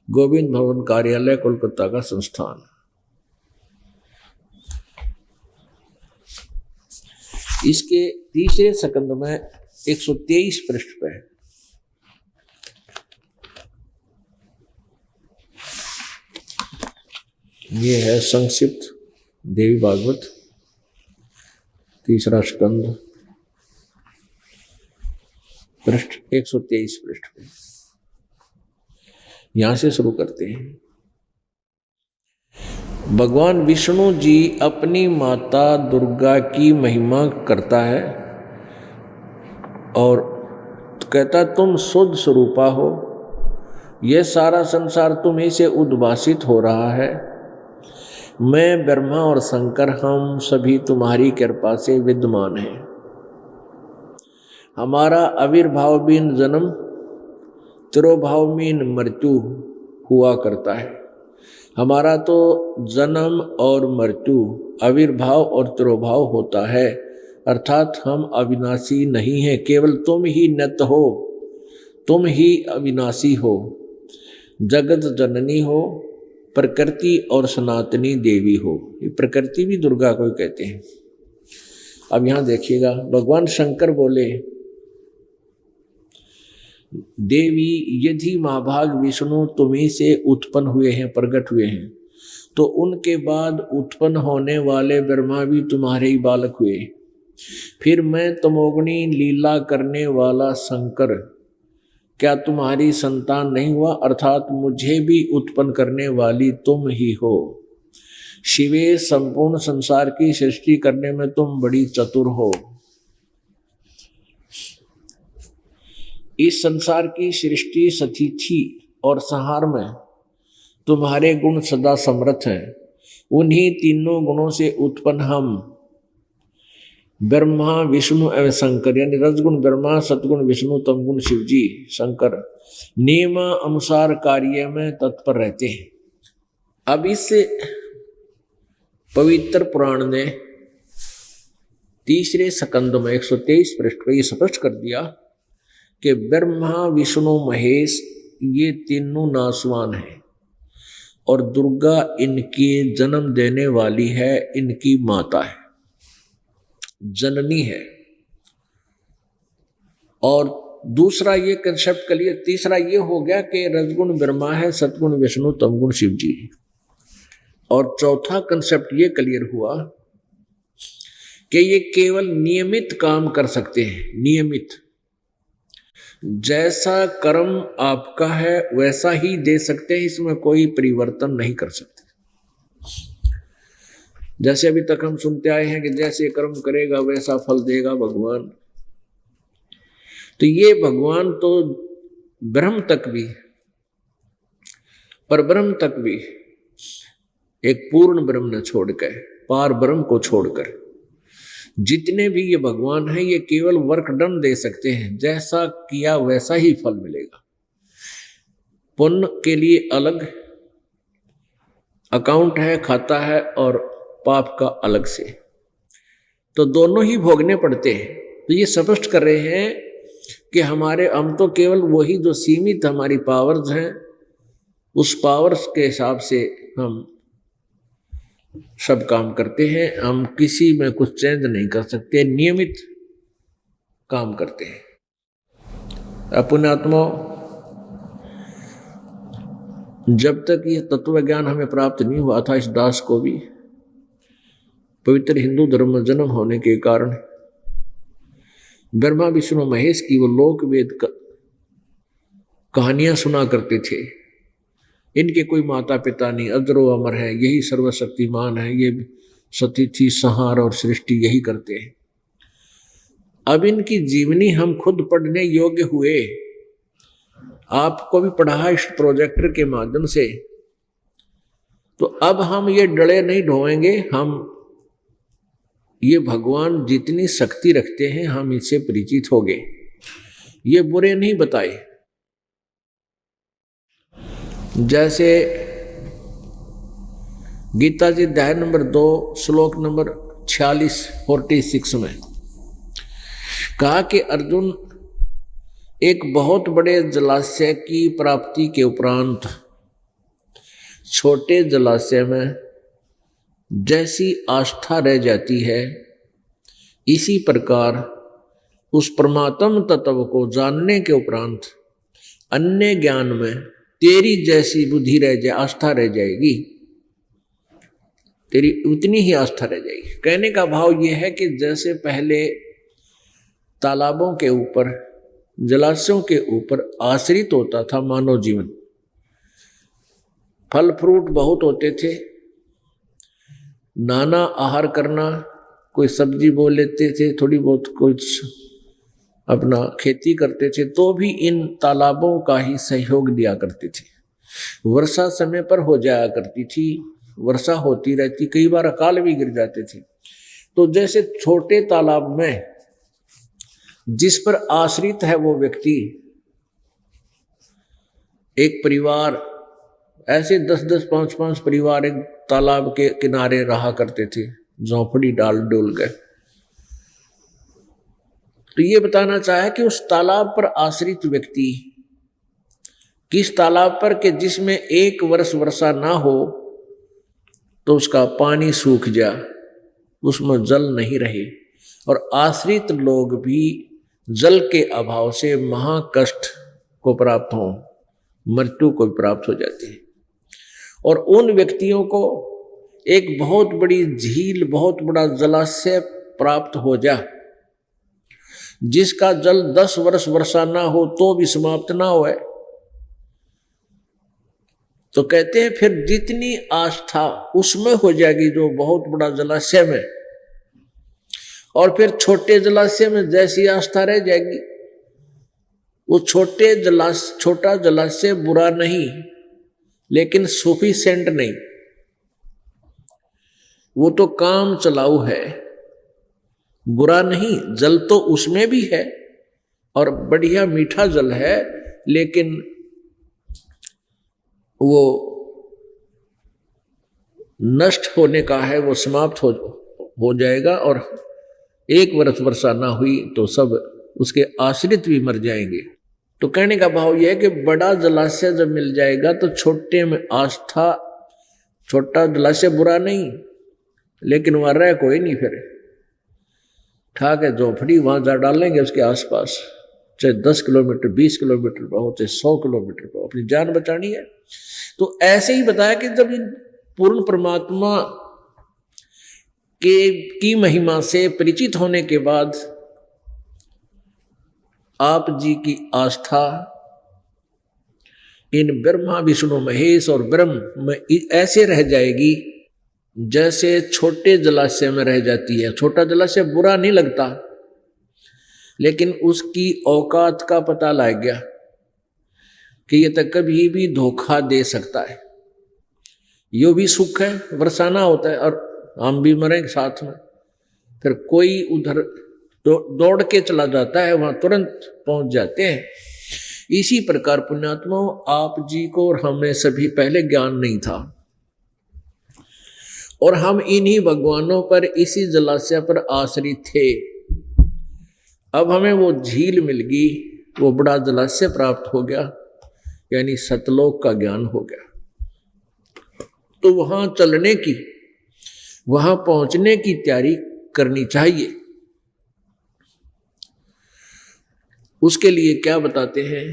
[SPEAKER 1] गोविंद भवन कार्यालय कोलकाता का संस्थान। इसके तीसरे स्कंद में 123 पृष्ठ पे है। ये है संक्षिप्त देवी भागवत तीसरा स्कंद, पृष्ठ 123 पृष्ठ पे। यहां से शुरू करते हैं। भगवान विष्णु जी अपनी माता दुर्गा की महिमा करता है और कहता तुम शुद्ध स्वरूपा हो, यह सारा संसार तुम्हीं से उद्भासित हो रहा है। मैं ब्रह्मा और शंकर हम सभी तुम्हारी कृपा से विद्यमान हैं। हमारा आविर्भाव बिन जन्म, तिरोभाव बिन मृत्यु हुआ करता है। हमारा तो जन्म और मृत्यु, आविर्भाव और तिरोभाव होता है, अर्थात हम अविनाशी नहीं हैं। केवल तुम ही नित्य हो, तुम ही अविनाशी हो, जगत जननी हो, प्रकृति और सनातनी देवी हो। ये प्रकृति भी दुर्गा को कहते हैं। अब यहां देखिएगा, भगवान शंकर बोले, देवी यदि महाभाग विष्णु तुम्ही से उत्पन्न हुए हैं, प्रकट हुए हैं, तो उनके बाद उत्पन्न होने वाले ब्रह्मा भी तुम्हारे ही बालक हुए। फिर मैं तमोगुणी लीला करने वाला शंकर क्या तुम्हारी संतान नहीं हुआ? अर्थात मुझे भी उत्पन्न करने वाली तुम ही हो। शिवे, संपूर्ण संसार की सृष्टि करने में तुम बड़ी चतुर हो। इस संसार की सृष्टि, स्थिति और संहार में तुम्हारे गुण सदा समर्थ हैं। उन्हीं तीनों गुणों से उत्पन्न हम ब्रह्मा, विष्णु एवं शंकर, यानी रजगुण ब्रह्मा, सतगुण विष्णु, तमगुण शिव जी शंकर नियम अनुसार कार्य में तत्पर रहते हैं। अब इस पवित्र पुराण ने तीसरे स्कंद में 123 पृष्ठ पर यह स्पष्ट कर दिया कि ब्रह्मा, विष्णु, महेश ये तीनों नासवान हैं और दुर्गा इनकी जन्म देने वाली है, इनकी माता है, जननी है। और दूसरा ये कंसेप्ट क्लियर, तीसरा ये हो गया कि रजगुण ब्रह्मा है, सतगुण विष्णु, तमगुण शिव जी। और चौथा कंसेप्ट ये क्लियर हुआ कि ये केवल नियमित काम कर सकते हैं। नियमित, जैसा कर्म आपका है वैसा ही दे सकते हैं, इसमें कोई परिवर्तन नहीं कर सकते। जैसे अभी तक हम सुनते आए हैं कि जैसे कर्म करेगा वैसा फल देगा भगवान। तो ये भगवान तो ब्रह्म तक भी, पर ब्रह्म तक भी एक पूर्ण ब्रह्म न छोड़कर, पार ब्रह्म को छोड़कर जितने भी ये भगवान हैं, ये केवल वर्क डन दे सकते हैं। जैसा किया वैसा ही फल मिलेगा। पुण्य के लिए अलग अकाउंट है, खाता है, और पाप का अलग से, तो दोनों ही भोगने पड़ते हैं। तो ये स्पष्ट कर रहे हैं कि हम तो केवल वही जो सीमित हमारी पावर्स हैं, उस पावर्स के हिसाब से हम सब काम करते हैं। हम किसी में कुछ चेंज नहीं कर सकते, नियमित काम करते हैं। पुण्यात्मा, जब तक ये तत्व ज्ञान हमें प्राप्त नहीं हुआ था, इस दास को भी पवित्र हिंदू धर्म में जन्म होने के कारण ब्रह्मा, विष्णु, महेश की वो लोक वेद कहानियां सुना करते थे। इनके कोई माता पिता नहीं, अजरो अमर है, यही सर्वशक्तिमान है, ये स्थिति, संहार और सृष्टि यही करते हैं। अब इनकी जीवनी हम खुद पढ़ने योग्य हुए, आपको भी पढ़ा इस प्रोजेक्टर के माध्यम से, तो अब हम ये डले नहीं ढोएंगे। हम ये भगवान जितनी शक्ति रखते हैं हम इससे परिचित हो गए, ये बुरे नहीं बताए। जैसे गीता जी अध्याय नंबर 2 श्लोक नंबर 46 में कहा कि अर्जुन, एक बहुत बड़े जलाशय की प्राप्ति के उपरांत छोटे जलाशय में जैसी आस्था रह जाती है, इसी प्रकार उस परमात्म तत्व को जानने के उपरांत अन्य ज्ञान में तेरी जैसी बुद्धि रह जाए, आस्था रह जाएगी, तेरी उतनी ही आस्था रह जाएगी। कहने का भाव यह है कि जैसे पहले तालाबों के ऊपर, जलाशयों के ऊपर आश्रित होता था मानव जीवन, फल फ्रूट बहुत होते थे, नाना आहार करना, कोई सब्जी बो लेते थे, थोड़ी बहुत कुछ अपना खेती करते थे, तो भी इन तालाबों का ही सहयोग लिया करते थे। वर्षा समय पर हो जाया करती थी, वर्षा होती रहती, कई बार अकाल भी गिर जाते थे। तो जैसे छोटे तालाब में जिस पर आश्रित है वो व्यक्ति, एक परिवार ऐसे 10-10, 5-5 परिवार एक तालाब के किनारे रहा करते थे, झोंपड़ी डाल डोल गए। तो ये बताना चाहे कि उस तालाब पर आश्रित व्यक्ति, किस तालाब पर कि जिसमें 1 वर्ष वर्षा ना हो तो उसका पानी सूख जा, उसमें जल नहीं रहे, और आश्रित लोग भी जल के अभाव से महाकष्ट को प्राप्त हों, मृत्यु को प्राप्त हो जाती है। और उन व्यक्तियों को एक बहुत बड़ी झील, बहुत बड़ा जलाशय प्राप्त हो जा, जिसका जल 10 वर्ष वर्षा ना हो तो भी समाप्त ना होए, तो कहते हैं फिर जितनी आस्था उसमें हो जाएगी जो बहुत बड़ा जलाशय में, और फिर छोटे जलाशय में जैसी आस्था रह जाएगी। वो छोटा जलाशय बुरा नहीं, लेकिन सफिशिएंट नहीं, वो तो काम चलाऊ है, बुरा नहीं। जल तो उसमें भी है और बढ़िया मीठा जल है, लेकिन वो नष्ट होने का है, वो समाप्त हो जाएगा। और 1 वर्ष वर्षा ना हुई तो सब उसके आश्रित भी मर जाएंगे। तो कहने का भाव यह है कि बड़ा जलाशय जब मिल जाएगा तो छोटे में आस्था, छोटा जलाशय बुरा नहीं, लेकिन वहां रह कोई नहीं, फिर ठाक है झोंपड़ी वहां जा डालेंगे उसके आसपास, चाहे 10 किलोमीटर 20 किलोमीटर पर हो, चाहे 100 किलोमीटर पर, अपनी जान बचानी है। तो ऐसे ही बताया कि जब इन पूर्ण परमात्मा की महिमा से परिचित होने के बाद आप जी की आस्था इन ब्रह्मा विष्णु महेश और ब्रह्म में ऐसे रह जाएगी जैसे छोटे जलाशय में रह जाती है। छोटा जलाशय बुरा नहीं लगता, लेकिन उसकी औकात का पता लग गया कि ये तो कभी भी धोखा दे सकता है। यो भी सुख है, बरसाना होता है, और हम भी मरेंगे साथ में। फिर कोई उधर दौड़ के चला जाता है, वहां तुरंत पहुंच जाते हैं। इसी प्रकार पुण्यात्माओं, आप जी को और हमें सभी पहले ज्ञान नहीं था, और हम इन्हीं भगवानों पर, इसी जलाशय पर आश्रित थे। अब हमें वो झील मिल गई, वो बड़ा जलाशय प्राप्त हो गया, यानी सतलोक का ज्ञान हो गया। तो वहां चलने की, वहां पहुंचने की तैयारी करनी चाहिए। उसके लिए क्या बताते हैं,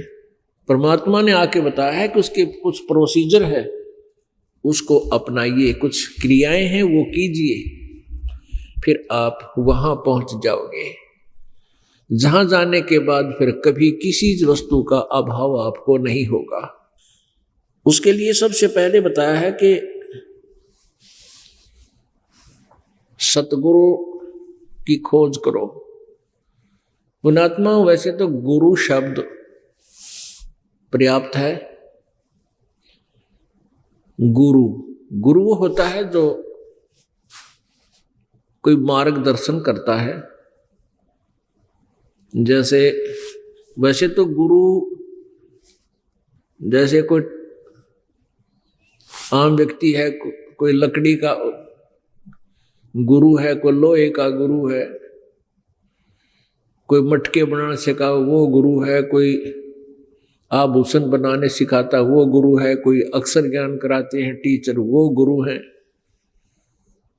[SPEAKER 1] परमात्मा ने आके बताया है कि उसके कुछ प्रोसीजर है, उसको अपनाइए, कुछ क्रियाएं हैं वो कीजिए, फिर आप वहां पहुंच जाओगे, जहां जाने के बाद फिर कभी किसी वस्तु का अभाव आपको नहीं होगा। उसके लिए सबसे पहले बताया है कि सतगुरु की खोज करो। पुण्यात्मा, वैसे तो गुरु शब्द पर्याप्त है। गुरु वो होता है जो कोई मार्गदर्शन करता है। जैसे वैसे तो गुरु, जैसे कोई आम व्यक्ति है, कोई लकड़ी का गुरु है, कोई लोहे का गुरु है, कोई मटके बनाने सिखा वो गुरु है, कोई आभूषण बनाने सिखाता वो गुरु है, कोई अक्षर ज्ञान कराते हैं टीचर वो गुरु हैं।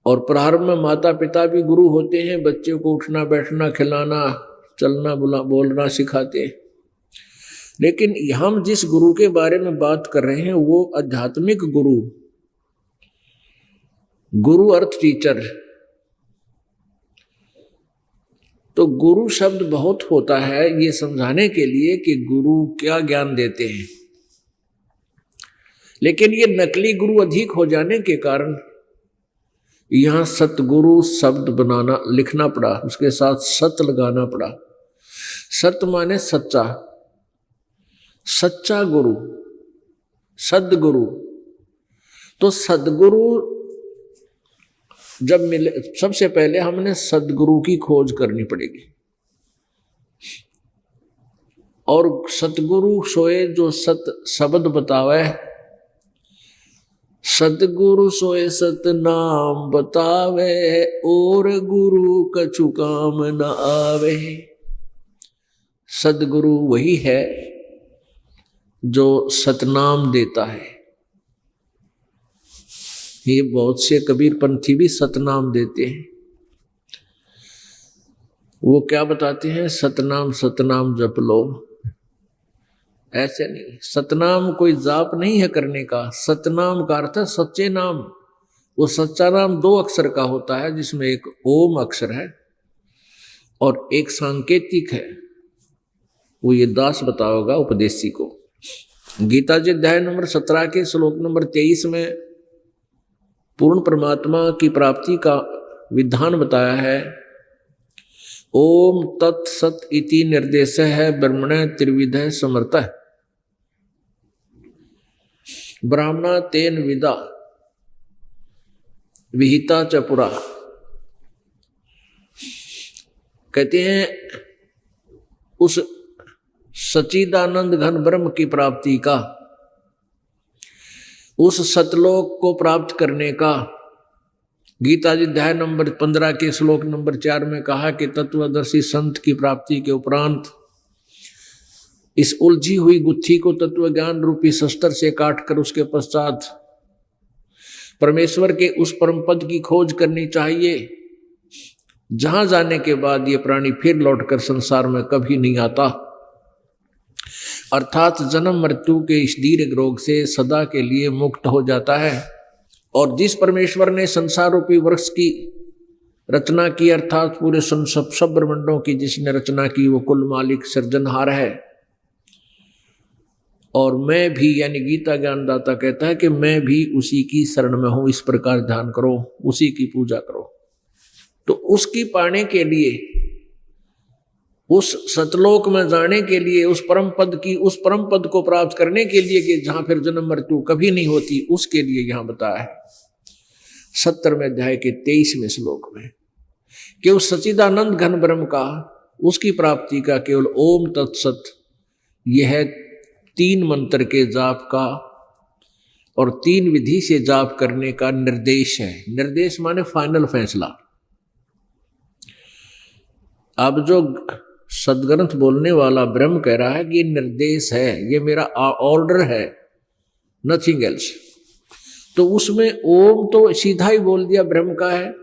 [SPEAKER 1] और प्रारंभ में माता पिता भी गुरु होते हैं, बच्चे को उठना बैठना खिलाना चलना बोलना सिखाते हैं। लेकिन हम जिस गुरु के बारे में बात कर रहे हैं वो आध्यात्मिक गुरु अर्थ टीचर। तो गुरु शब्द बहुत होता है ये समझाने के लिए कि गुरु क्या ज्ञान देते हैं, लेकिन ये नकली गुरु अधिक हो जाने के कारण यहां सतगुरु शब्द बनाना लिखना पड़ा, उसके साथ सत लगाना पड़ा। सत माने सच्चा, सच्चा गुरु, सद्गुरु। तो सद्गुरु जब मिले, सबसे पहले हमने सद्गुरु की खोज करनी पड़ेगी। और सतगुरु सोए जो सत शब्द बतावे सतगुरु सोए सतनाम बतावे, और गुरु कछु काम न आवे। सदगुरु वही है जो सतनाम देता है। ये बहुत से कबीर पंथी भी सतनाम देते हैं। वो क्या बताते हैं? सतनाम सतनाम जप लो। ऐसे नहीं, सतनाम कोई जाप नहीं है करने का। सतनाम का अर्थ है सच्चे नाम। वो सच्चा नाम 2 अक्षर का होता है, जिसमें एक ओम अक्षर है और एक सांकेतिक है। वो ये दास बताओगा उपदेशी को। गीता जी अध्याय नंबर 17 के श्लोक नंबर 23 में पूर्ण परमात्मा की प्राप्ति का विधान बताया है। ओम तत्सत इति निर्देश है ब्रह्मण त्रिविध समर्थ ब्राह्मणा तेन विदा विहिता च पुरा। कहते हैं उस सच्चिदानंद घन ब्रह्म की प्राप्ति का, उस सतलोक को प्राप्त करने का गीता जी अध्याय नंबर 15 के श्लोक नंबर 4 में कहा कि तत्वदर्शी संत की प्राप्ति के उपरांत इस उलझी हुई गुत्थी को तत्व ज्ञान रूपी शस्त्र से काटकर उसके पश्चात परमेश्वर के उस परम पद की खोज करनी चाहिए, जहां जाने के बाद ये प्राणी फिर लौटकर संसार में कभी नहीं आता, अर्थात जन्म मृत्यु के इस दीर्घ रोग से सदा के लिए मुक्त हो जाता है। और जिस परमेश्वर ने संसार रूपी वृक्ष की रचना की, अर्थात पूरे सब ब्रह्मांडों की जिसने रचना की, वो कुल मालिक सृजनहार है। और मैं भी, यानी गीता ज्ञानदाता कहता है कि मैं भी उसी की शरण में हूं। इस प्रकार ध्यान करो, उसी की पूजा करो। तो उसकी पाने के लिए, उस सतलोक में जाने के लिए, उस परम पद को प्राप्त करने के लिए कि जहां फिर जन्म मृत्यु कभी नहीं होती, उसके लिए यहां बताया है 70वें अध्याय के 23वें श्लोक में कि उस सच्चिदानंद घन ब्रह्म का, उसकी प्राप्ति का केवल ओम तत्सत, यह है 3 मंत्र के जाप का और 3 विधि से जाप करने का निर्देश है। निर्देश माने फाइनल फैसला। अब जो सदग्रंथ बोलने वाला ब्रह्म कह रहा है कि ये निर्देश है, ये मेरा ऑर्डर है, नथिंग एल्स। तो उसमें ओम तो सीधा ही बोल दिया ब्रह्म का है,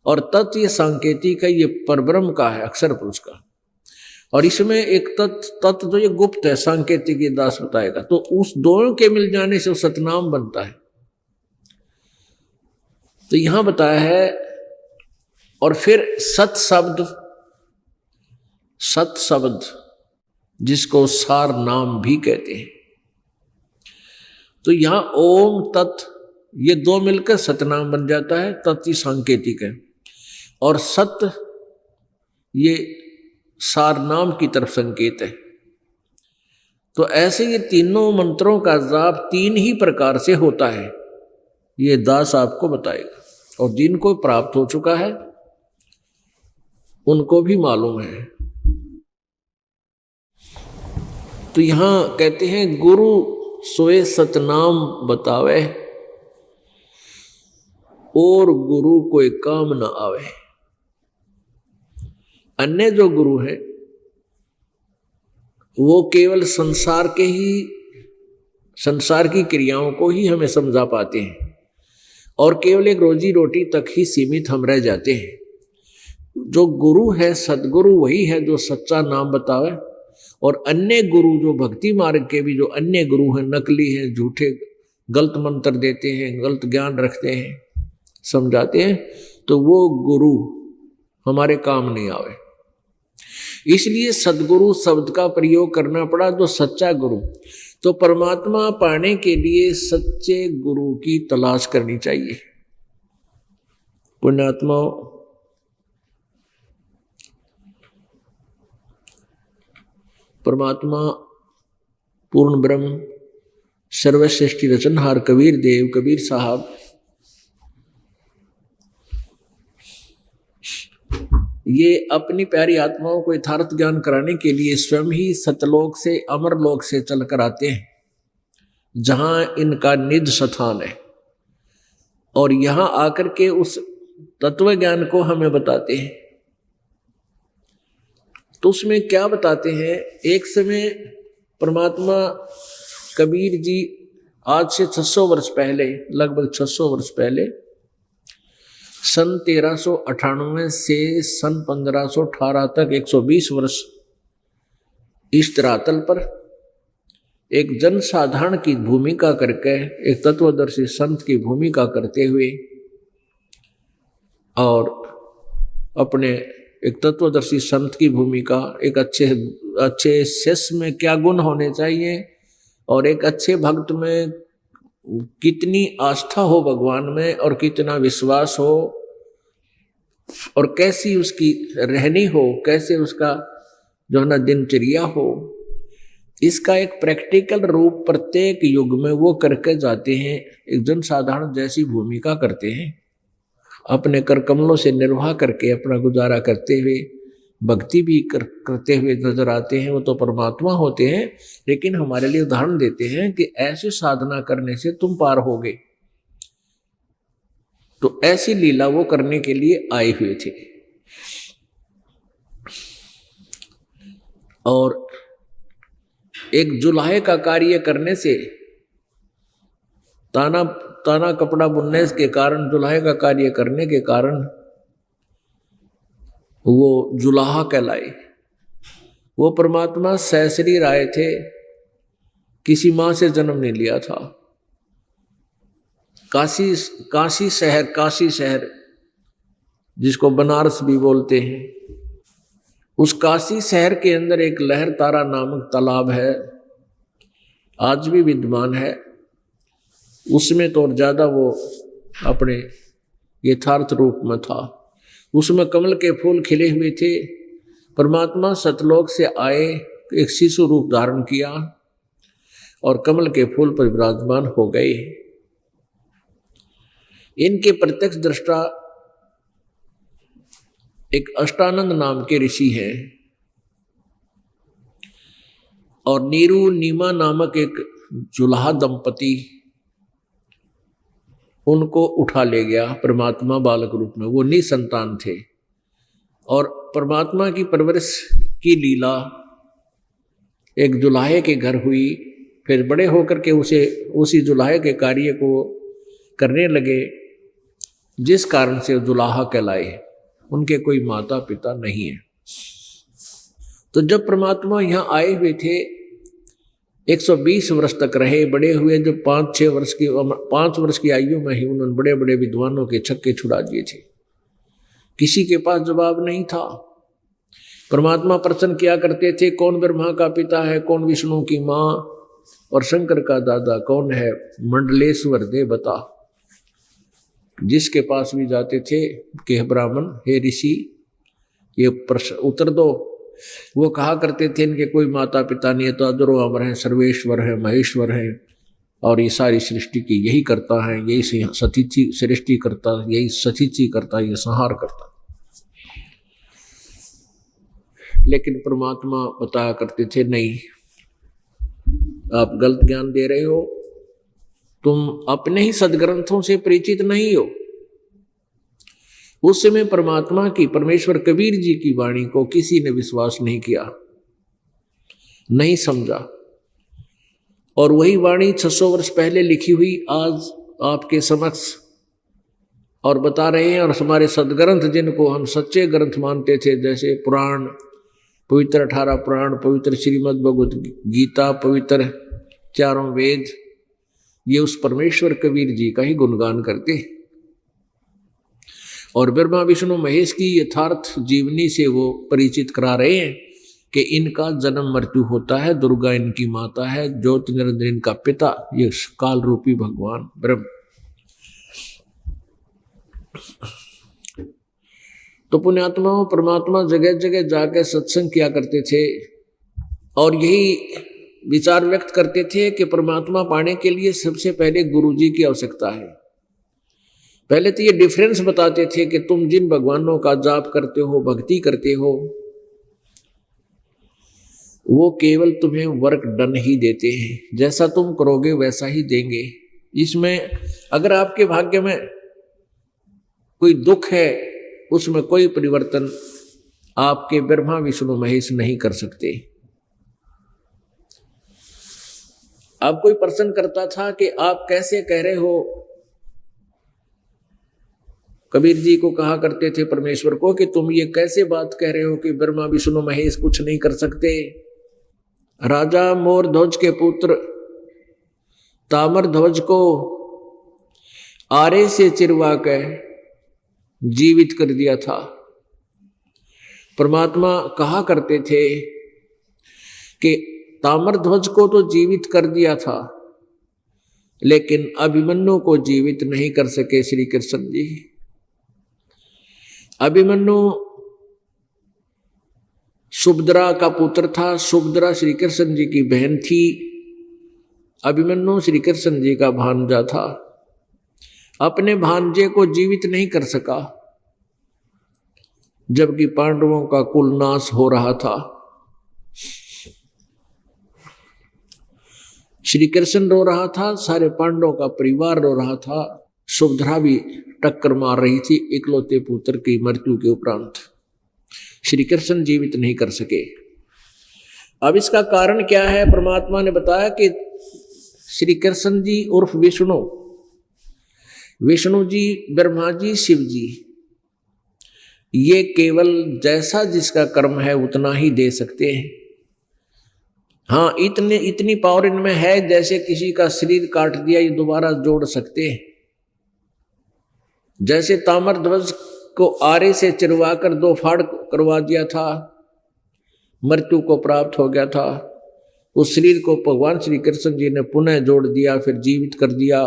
[SPEAKER 1] और तत् ये सांकेतिक है, ये परब्रह्म का है, अक्षर पुरुष का। और इसमें एक तत् जो ये गुप्त है, सांकेतिक, ये दास बताएगा। तो उस दोनों के मिल जाने से सतनाम बनता है। तो यहां बताया है। और फिर सत शब्द जिसको सार नाम भी कहते हैं। तो यहां ओम तत् ये 2 मिलकर सतनाम बन जाता है। तत् सांकेतिक है और सत ये सार नाम की तरफ संकेत है। तो ऐसे ये तीनों मंत्रों का जाप 3 ही प्रकार से होता है, ये दास आपको बताएगा। और जिनको प्राप्त हो चुका है उनको भी मालूम है। तो यहां कहते हैं गुरु सोए सतनाम बतावे, और गुरु कोई काम न आवे। अन्य जो गुरु हैं वो केवल संसार की क्रियाओं को ही हमें समझा पाते हैं, और केवल एक रोजी रोटी तक ही सीमित हम रह जाते हैं। जो गुरु है, सदगुरु वही है जो सच्चा नाम बतावे। और अन्य गुरु जो भक्ति मार्ग के भी जो अन्य गुरु हैं, नकली हैं, झूठे गलत मंत्र देते हैं, गलत ज्ञान रखते हैं, समझाते हैं, तो वो गुरु हमारे काम नहीं आवे। इसलिए सदगुरु शब्द का प्रयोग करना पड़ा, जो सच्चा गुरु। तो परमात्मा पाने के लिए सच्चे गुरु की तलाश करनी चाहिए। पुण्यात्मा, परमात्मा पूर्ण ब्रह्म सर्वश्रेष्ठी रचनहार कबीर देव, कबीर साहब, ये अपनी प्यारी आत्माओं को यथार्थ ज्ञान कराने के लिए स्वयं ही सतलोक से, अमरलोक से चलकर आते हैं, जहां इनका निज स्थान है। और यहां आकर के उस तत्व ज्ञान को हमें बताते हैं। तो उसमें क्या बताते हैं, एक समय परमात्मा कबीर जी आज से 600 वर्ष पहले, लगभग 600 वर्ष पहले, सन 1398 से सन 1518 तक 120 वर्ष इस धरातल पर एक जनसाधारण की भूमिका करके, एक तत्वदर्शी संत की भूमिका करते हुए और अपने एक तत्वदर्शी संत की भूमिका, एक अच्छे शिष्य में क्या गुण होने चाहिए और एक अच्छे भक्त में कितनी आस्था हो भगवान में और कितना विश्वास हो और कैसी उसकी रहनी हो, कैसे उसका जो है ना दिनचर्या हो, इसका एक प्रैक्टिकल रूप प्रत्येक युग में वो करके जाते हैं। एक जनसाधारण जैसी भूमिका करते हैं, अपने कर कमलों से निर्वाह करके अपना गुजारा करते हुए भक्ति भी करते हुए नजर आते हैं। वो तो परमात्मा होते हैं, लेकिन हमारे लिए उदाहरण देते हैं कि ऐसी साधना करने से तुम पार होगे। तो ऐसी लीला वो करने के लिए आए हुए थे। और एक जुलाहे का कार्य करने से, ताना कपड़ा बुनने के कारण, जुलाहे का कार्य करने के कारण वो जुलाहा कहलाए। वो परमात्मा सहस्री राय थे, किसी मां से जन्म नहीं लिया था। काशी शहर जिसको बनारस भी बोलते हैं, उस काशी शहर के अंदर एक लहर तारा नामक तालाब है, आज भी विद्यमान है। उसमें तो और ज्यादा वो अपने यथार्थ रूप में था। उसमें कमल के फूल खिले हुए थे। परमात्मा सतलोक से आए, एक शिशु रूप धारण किया और कमल के फूल पर विराजमान हो गए। इनके प्रत्यक्ष दृष्टा एक अष्टानंद नाम के ऋषि हैं और नीरू नीमा नामक एक जुलाहा दंपति उनको उठा ले गया परमात्मा बालक रूप में। वो निसंतान थे और परमात्मा की परवरिश की लीला एक जुलाहे के घर हुई। फिर बड़े होकर के उसी जुलाहे के कार्य को करने लगे, जिस कारण से जुलाहा कहलाए। उनके कोई माता पिता नहीं है। तो जब परमात्मा यहाँ आए हुए थे, 120 वर्ष तक रहे, बड़े हुए। जब 5 वर्ष की आयु में ही उन्होंने बड़े बड़े विद्वानों के छक्के छुड़ा दिए थे। किसी के पास जवाब नहीं था। परमात्मा प्रश्न किया करते थे, कौन ब्रह्मा का पिता है, कौन विष्णु की माँ और शंकर का दादा कौन है, मंडलेश्वर दे बता। जिसके पास भी जाते थे कि ब्राह्मण, हे ऋषि, ये प्रश्न उत्तर दो। वो कहा करते थे, इनके कोई माता पिता नहीं है, तो अजरो अमर है, सर्वेश्वर है, महेश्वर है और ये सारी सृष्टि की यही करता है, यही सतिथि सृष्टि करता, यही सतिथि करता, ये संहार करता। लेकिन परमात्मा बताया करते थे, नहीं, आप गलत ज्ञान दे रहे हो, तुम अपने ही सदग्रंथों से परिचित नहीं हो। उस समय परमात्मा की, परमेश्वर कबीर जी की वाणी को किसी ने विश्वास नहीं किया, नहीं समझा। और वही वाणी 600 वर्ष पहले लिखी हुई आज आपके समक्ष और बता रहे हैं। और हमारे सदग्रंथ जिनको हम सच्चे ग्रंथ मानते थे, जैसे पुराण, पवित्र 18 पुराण, पवित्र श्रीमद् भगवत गीता, पवित्र 4 वेद, ये उस परमेश्वर कबीर जी का ही गुणगान करते हैं। और ब्रह्मा विष्णु महेश की यथार्थ जीवनी से वो परिचित करा रहे हैं कि इनका जन्म मृत्यु होता है, दुर्गा इनकी माता है, ज्योति निरंजन इनका पिता, ये काल रूपी भगवान ब्रह्म। तो पुण्यात्माओं, परमात्मा जगह जगह जाकर सत्संग किया करते थे और यही विचार व्यक्त करते थे कि परमात्मा पाने के लिए सबसे पहले गुरु जी की आवश्यकता है। पहले तो ये डिफरेंस बताते थे कि तुम जिन भगवानों का जाप करते हो, भक्ति करते हो, वो केवल तुम्हें वर्क डन ही देते हैं, जैसा तुम करोगे वैसा ही देंगे। इसमें अगर आपके भाग्य में कोई दुख है, उसमें कोई परिवर्तन आपके ब्रह्मा विष्णु महेश नहीं कर सकते। अब कोई प्रश्न करता था कि आप कैसे कह रहे हो, कबीर जी को कहा करते थे परमेश्वर को कि तुम ये कैसे बात कह रहे हो कि ब्रह्मा विष्णु महेश कुछ नहीं कर सकते। राजा मोर ध्वज के पुत्र तामर ध्वज को आरे से चिरवा कर जीवित कर दिया था। परमात्मा कहा करते थे कि तामर ध्वज को तो जीवित कर दिया था, लेकिन अभिमन्यु को जीवित नहीं कर सके श्री कृष्ण जी। अभिमन्यु सुभद्रा का पुत्र था, सुभद्रा श्री कृष्ण जी की बहन थी, अभिमन्यु श्री कृष्ण जी का भांजा था। अपने भांजे को जीवित नहीं कर सका, जबकि पांडवों का कुल नाश हो रहा था। श्री कृष्ण रो रहा था, सारे पांडवों का परिवार रो रहा था, सुभद्रा भी टक्कर मार रही थी इकलौते पुत्र की मृत्यु के उपरांत। श्री कृष्ण जीवित नहीं कर सके। अब इसका कारण क्या है? परमात्मा ने बताया कि श्री कृष्ण जी उर्फ विष्णु, विष्णु जी, ब्रह्मा जी, शिव जी, ये केवल जैसा जिसका कर्म है उतना ही दे सकते हैं। हाँ, इतनी पावर इनमें है, जैसे किसी का शरीर काट दिया ये दोबारा जोड़ सकते हैं। जैसे तामर ध्वज को आरे से चिरवा कर 2 फाड़ करवा दिया था, मृत्यु को प्राप्त हो गया था, उस शरीर को भगवान श्री कृष्ण जी ने पुनः जोड़ दिया, फिर जीवित कर दिया।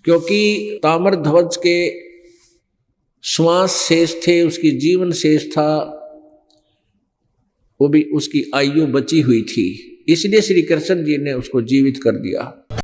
[SPEAKER 1] क्योंकि तामर ध्वज के श्वास शेष थे, उसकी जीवन शेष था, वो भी उसकी आयु बची हुई थी, इसलिए श्री कृष्ण जी ने उसको जीवित कर दिया।